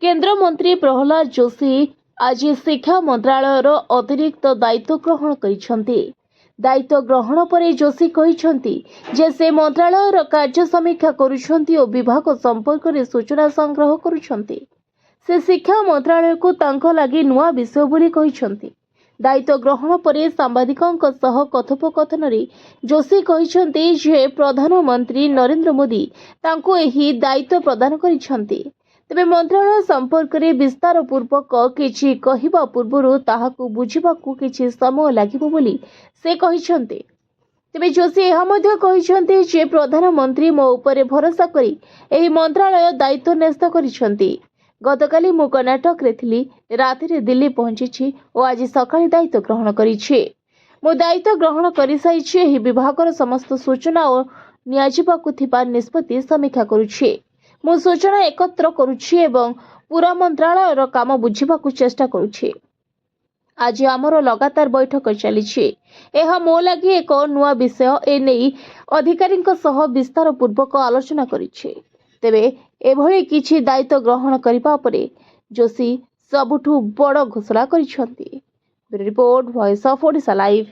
केंद्र मंत्री प्रहलाद जोशी आज शिक्षा मंत्रालय अतिरिक्त दायित्व ग्रहण करिसेंती। दायित्व ग्रहण पर जोशी कहिसेंती जे से मंत्रालय कार्य समीक्षा करुछंती और विभाग संपर्क में सूचना संग्रह करुछंती। से शिक्षा मंत्रालय को तांको लागि नुआ विषय बोली कहिसेंती। दायित्व ग्रहण पर सांबादिकों सह कथोपकथन रे जोशी कहिसेंती जे प्रधानमंत्री नरेंद्र मोदी तांको एही दायित्व प्रदान करिसेंती। तेबे मंत्रालय संपर्क में विस्तार पूर्वक किछि कहिबा पूर्वरु ताहाकु बुझिबाकु किछि समय लागिबो बोली से कहिसेंती। तेबे जोशी एहा मध्ये कहिसेंती जे प्रधानमंत्री मो उपरे भरोसा करी एही मंत्रालय दायित्व न्यस्त करिसेंती। गतकाली मु कर्नाटक रे थिली, राति दिल्ली पहुंची और आज सकाळे दायित्व ग्रहण करिछि। मो दायित्व ग्रहण करि साइछि। एही विभागर समस्त सूचना और नियाजिबाकु थिबा निष्पत्ति समीक्षा करुछि। मु सूचना एकत्र करुछि एवं पूरा मंत्रालय काम बुझिबाकु चेष्टा करुछि। आज आमर लगातार बैठक चली। यह मो लगी एक नुआ विषय एने अधिकारी विस्तार पूर्वक आलोचना करिछि। तेबे एभली किछि दायित्व ग्रहण करिबा परे जोशी सबुठु बड़ घोषणा करिसेंती। Report voice of Odisha live.